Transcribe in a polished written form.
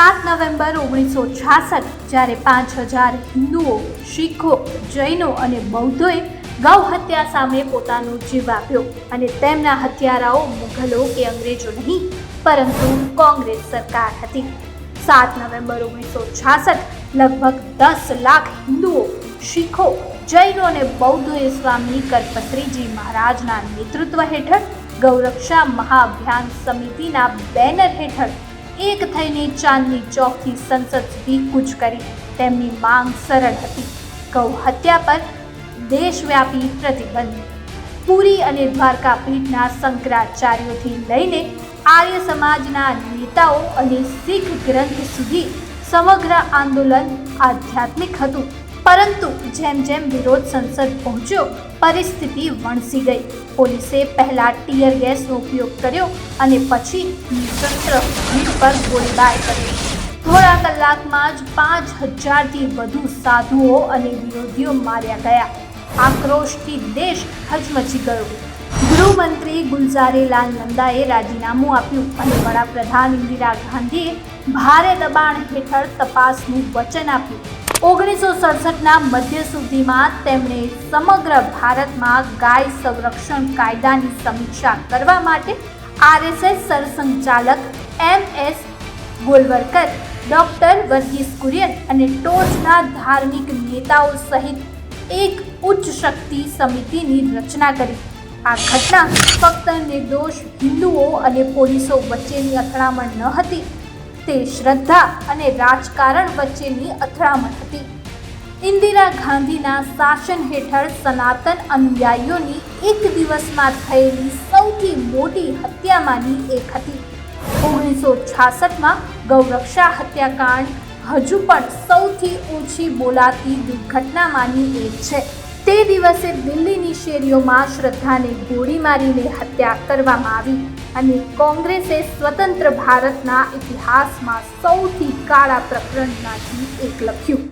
7 November 1966 જ્યારે 5000 હિન્દુઓ, શીખો, જૈનો અને બૌદ્ધોએ ગૌ હત્યા સામે પોતાનો જીવ આપ્યો અને તેમના હત્યારાઓ મુઘલો કે અંગ્રેજો નહીં પરંતુ કોંગ્રેસ સરકાર હતી. 7 નવેમ્બર 1966 લગભગ 10 લાખ હિન્દુઓ, શીખો, જૈનો અને બૌદ્ધોએ સ્વામી કરપત્રીજી મહારાજના નેતૃત્વ હેઠળ ગૌરક્ષા મહાઅભિયાન સમિતિના બેનર હેઠળ એક થઈને ચાંદની ચોકથી સંસદ સુધી કૂચ કરી. તેમની માંગ સરળ હતી: ગૌ હત્યા પર દેશવ્યાપી પ્રતિબંધ. પુરી અને દ્વારકા પીઠના શંકરાચાર્યોથી લઈને આર્ય સમાજના નેતાઓ અને શીખ ગ્રંથ સુધી સમગ્ર આંદોલન આધ્યાત્મિક હતું. પરંતુ જેમ જેમ વિરોધ સંસદ પહોંચ્યો, પરિસ્થિતિ વણસી ગઈ. પોલીસે પહેલા ટીયર ગેસનો ઉપયોગ કર્યો અને પછી નિશસ્ત્ર ભીડ પર ગોળીબાર કર્યો. થોડા કલાકમાં જ 5000થી વધુ સાધુઓ અને વિરોધીઓ માર્યા ગયા. આક્રોશથી દેશ હચમચી ગયો. ગૃહમંત્રી ગુલઝારીલાલ નંદાએ રાજીનામું આપ્યું અને વડાપ્રધાન ઇન્દિરા ગાંધીએ ભારે દબાણ હેઠળ તપાસનું વચન આપ્યું. 1967ના મધ્ય સુધીમાં તેમણે સમગ્ર ભારતમાં ગાય સંરક્ષણ કાયદાની સમીક્ષા કરવા માટે આરએસએસ સરસંઘચાલક MS ગોલવલકર, ડૉક્ટર વર્ગીસ કુરિયન અને ટોચના ધાર્મિક નેતાઓ સહિત એક ઉચ્ચ શક્તિ સમિતિની રચના કરી. આ ઘટના ફક્ત નિર્દોષ હિન્દુઓ અને પોલીસો વચ્ચેની અથડામણ ન હતી, તે શ્રદ્ધા અને રાજકારણ વચ્ચેની અથડામણ હતી. ઇન્દિરા ગાંધીના શાસન હેઠળ સનાતન અનુયાયીઓની એક દિવસમાં થયેલી સૌથી મોટી હત્યામાંની એક હતી. 1966માં ગૌરક્ષા હત્યાકાંડ હજુ પણ સૌથી ઓછી બોલાતી દુર્ઘટનામાંની એક છે. તે દિવસે દિલ્હીની શેરીઓમાં શ્રદ્ધાને ગોળી મારીને હત્યા કરવામાં આવી અને કોંગ્રેસે સ્વતંત્ર ભારતના ઇતિહાસમાં સૌથી કાળા પ્રકરણમાંથી એક લખ્યું.